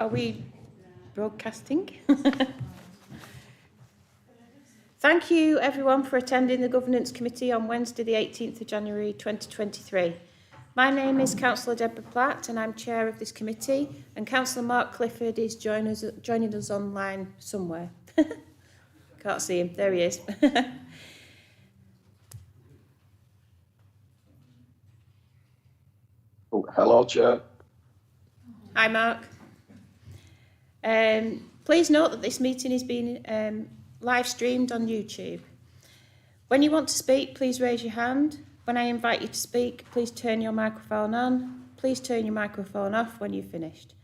Are we broadcasting? Thank you everyone for attending the Governance Committee on Wednesday the 18th of January 2023. My name is Councillor Deborah Platt and I'm chair of this committee, and Councillor Mark Clifford is joining us online somewhere. Can't see him, there he is. Oh, hello, Chair. Hi Mark. Please note that this meeting is being live streamed on YouTube. When you want to speak, please raise your hand. When I invite you to speak, please turn your microphone on. Please turn your microphone off when you've finished.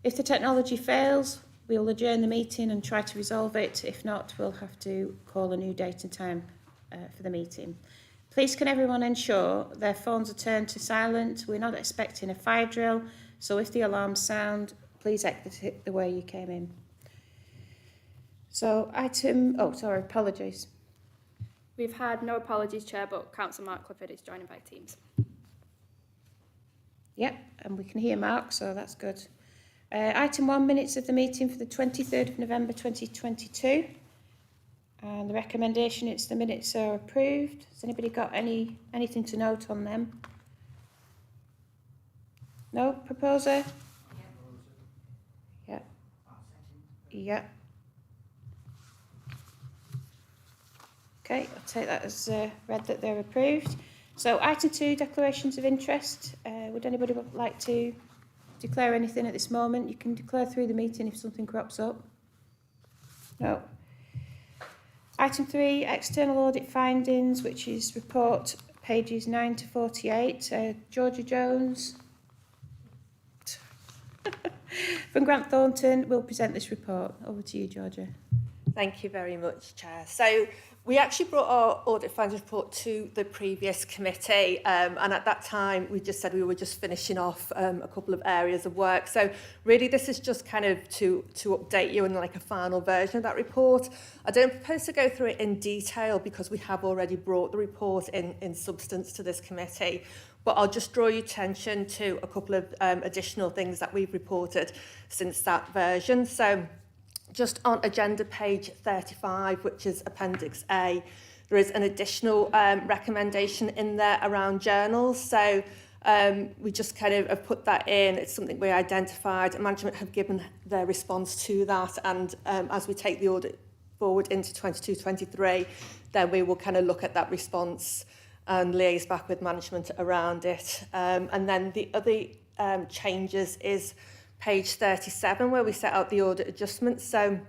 If the technology fails, we'll adjourn the meeting and try to resolve it. If not, we'll have to call a new date and time for the meeting. Please can everyone ensure their phones are turned to silent. We're not expecting a fire drill, so if the alarms sound, please exit the way you came in. So apologies. We've had no apologies, Chair, but Councillor Mark Clifford is joining by Teams. Yep, and we can hear Mark, so that's good. Item 1, minutes of the meeting for the 23rd of November 2022. And the recommendation is the minutes are approved. Has anybody got anything to note on them? No? Proposer? Yeah. Yeah. Okay, I'll take that as read that they're approved. So item 2, declarations of interest. Would anybody like to declare anything at this moment? You can declare through the meeting if something crops up. No. Item 3, external audit findings, which is report pages 9 to 48. Georgia Jones from Grant Thornton will present this report. Over to you, Georgia. Thank you very much, Chair. So we actually brought our audit findings report to the previous committee, and at that time we just said we were just finishing off a couple of areas of work. So really this is just kind of to update you on like a final version of that report. I don't propose to go through it in detail because we have already brought the report in substance to this committee, but I'll just draw your attention to a couple of additional things that we've reported since that version. So just on agenda page 35, which is Appendix A, there is an additional recommendation in there around journals. So we just kind of have put that in. It's something we identified. Management have given their response to that. And as we take the audit forward into 22-23, then we will kind of look at that response and liaise back with management around it. And then the other changes is page 37, where we set out the audit adjustments. So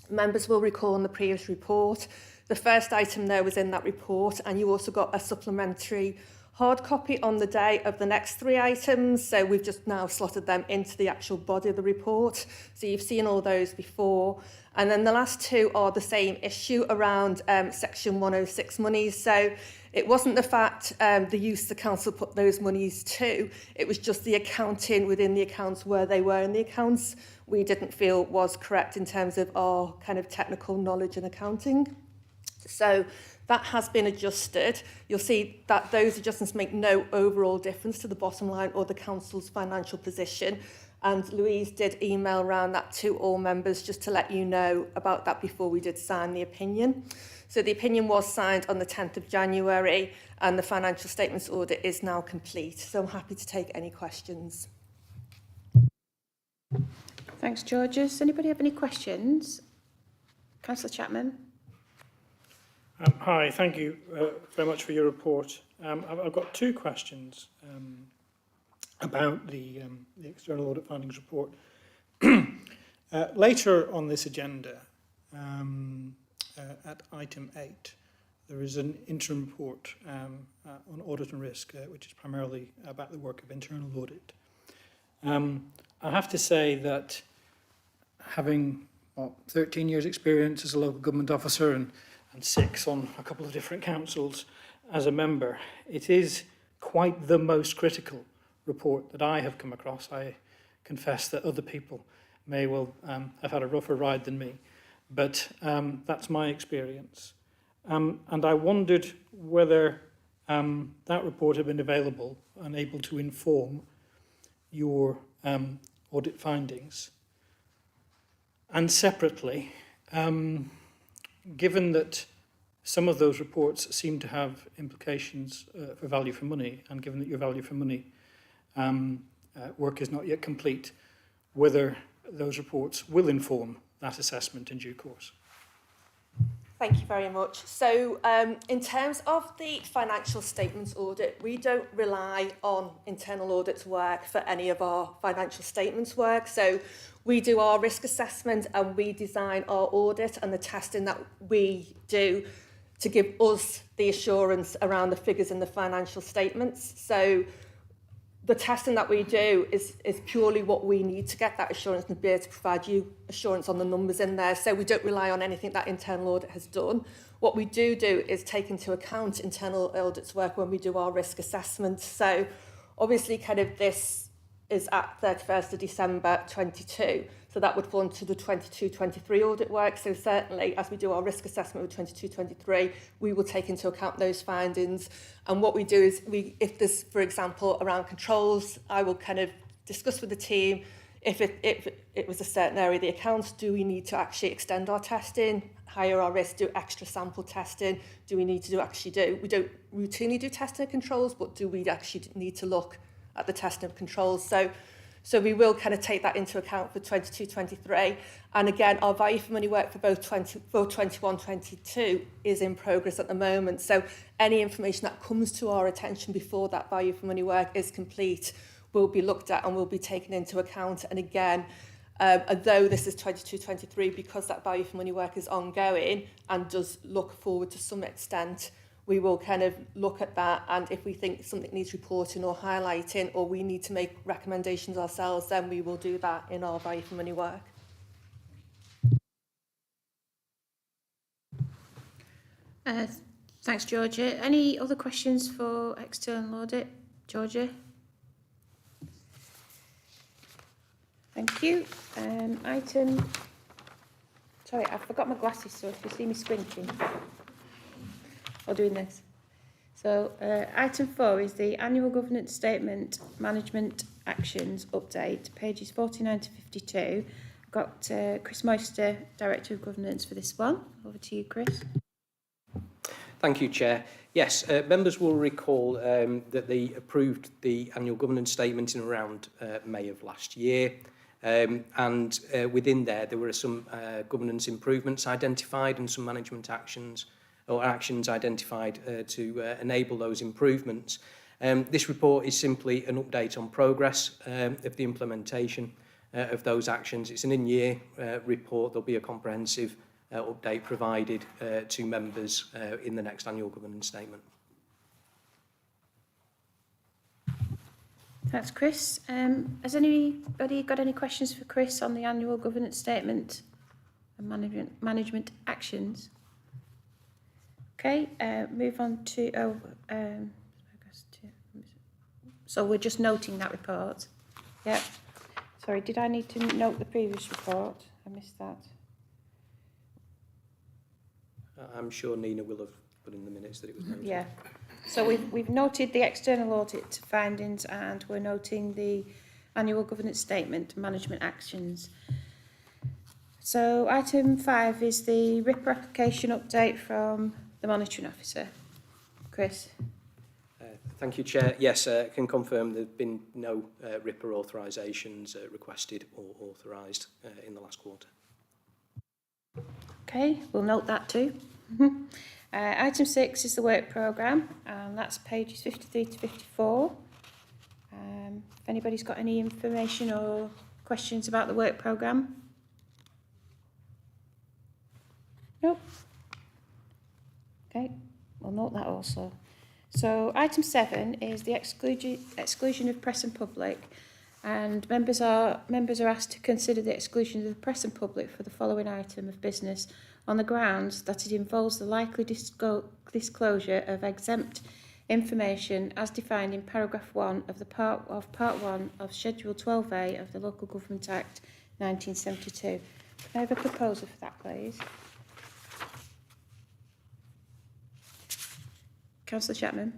members will recall in the previous report, the first item there was in that report, and you also got a supplementary hard copy on the day of the next 3 items. So we've just now slotted them into the actual body of the report. So you've seen all those before. And then the last 2 are the same issue around section 106 monies. So it wasn't the fact the use the council put those monies to, it was just the accounting within the accounts where they were in the accounts we didn't feel was correct in terms of our kind of technical knowledge and accounting. So that has been adjusted. You'll see that those adjustments make no overall difference to the bottom line or the council's financial position. And Louise did email around that to all members just to let you know about that before we did sign the opinion. So the opinion was signed on the 10th of January and the financial statements audit is now complete. So I'm happy to take any questions. Thanks, Georgia. Does anybody have any questions? Councillor Chapman. Hi, thank you very much for your report. I've got 2 questions about the external audit findings report. Later on this agenda, at item 8, there is an interim report on audit and risk, which is primarily about the work of internal audit. I have to say that having 13 years experience as a local government officer and 6 on a couple of different councils as a member, it is quite the most critical report that I have come across. I confess that other people may well have had a rougher ride than me, but that's my experience. And I wondered whether that report had been available and able to inform your audit findings? And separately, given that some of those reports seem to have implications for value for money, and given that your value for money work is not yet complete, whether those reports will inform that assessment in due course. Thank you very much. So in terms of the financial statements audit, we don't rely on internal audit's work for any of our financial statements work. So we do our risk assessment and we design our audit and the testing that we do to give us the assurance around the figures in the financial statements. So the testing that we do is purely what we need to get that assurance and be able to provide you assurance on the numbers in there. So we don't rely on anything that internal audit has done. What we do is take into account internal audit's work when we do our risk assessment. So obviously kind of this is at 31st of December 22. So that would fall into the 22-23 audit work. So certainly as we do our risk assessment with 22-23, we will take into account those findings. And what we do is if there's, for example, around controls, I will kind of discuss with the team if it was a certain area of the accounts, do we need to actually extend our testing, higher our risk, do extra sample testing? Do we need to we don't routinely do testing of controls, but do we actually need to look at the testing of controls? So we will kind of take that into account for 22-23. And again, our value for money work for both 21-22 is in progress at the moment. So any information that comes to our attention before that value for money work is complete will be looked at and will be taken into account. And again, although this is 22-23, because that value for money work is ongoing and does look forward to some extent, we will kind of look at that, and if we think something needs reporting or highlighting or we need to make recommendations ourselves, then we will do that in our value for money work. Thanks, Georgia. Any other questions for external audit? Georgia? Thank you. Sorry, I forgot my glasses, so if you see me squinting, or doing this. So item 4 is the annual governance statement management actions update, pages 49 to 52. I've got Chris Moister, Director of Governance, for this one. Over to you, Chris. Thank you, Chair. Yes, members will recall that they approved the annual governance statement in around May of last year. And within there were some governance improvements identified and some management actions identified to enable those improvements. This report is simply an update on progress of the implementation of those actions. It's an in-year report. There'll be a comprehensive update provided to members in the next annual governance statement. Thanks, Chris. Has anybody got any questions for Chris on the annual governance statement and management actions? Okay, move on to, so we're just noting that report. Yep. Sorry, did I need to note the previous report? I missed that. I'm sure Nina will have put in the minutes that it was noted. Yeah. So we've noted the external audit findings and we're noting the annual governance statement management actions. So item 5 is the RIPA application update from the monitoring officer. Chris. Thank you, Chair. Yes, I can confirm there have been no RIPA authorisations requested or authorised in the last quarter. Okay, we'll note that too. Item 6 is the work programme, and that's pages 53 to 54. If anybody's got any information or questions about the work programme? Nope. Okay, we'll note that also. So item 7 is the exclusion of press and public, and members are asked to consider the exclusion of the press and public for the following item of business on the grounds that it involves the likely disclosure of exempt information as defined in paragraph 1 of part 1 of Schedule 12A of the Local Government Act 1972. Can I have a proposal for that, please? Councillor Chapman.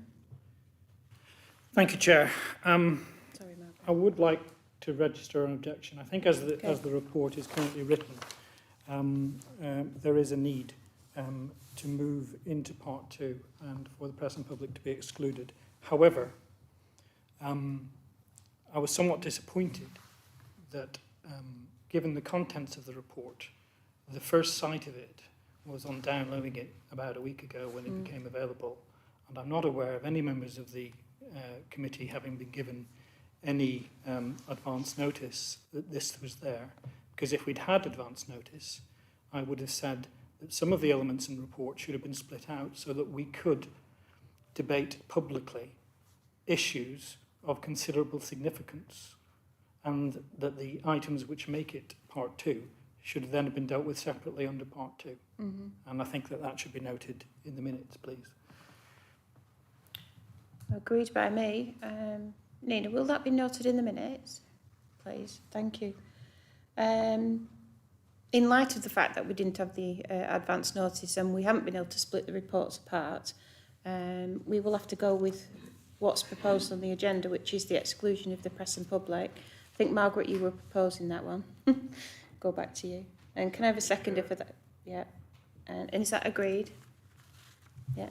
Thank you, Chair. Sorry, Mark. I would like to register an objection. I think as the report is currently written, there is a need to move into part 2 and for the press and public to be excluded. However, I was somewhat disappointed that, given the contents of the report, the first sight of it was on downloading it about a week ago when it became available. And I'm not aware of any members of the committee having been given any advance notice that this was there. Because if we'd had advance notice, I would have said that some of the elements in the report should have been split out so that we could debate publicly issues of considerable significance, and that the items which make it part 2 should then have been dealt with separately under part 2. And I think that should be noted in the minutes, please. Agreed by me. Nina, will that be noted in the minutes? Please, thank you. In light of the fact that we didn't have the advance notice and we haven't been able to split the reports apart, we will have to go with what's proposed on the agenda, which is the exclusion of the press and public. I think, Margaret, you were proposing that one. Go back to you. And can I have a seconder for that? Yeah. And is that agreed? Yeah.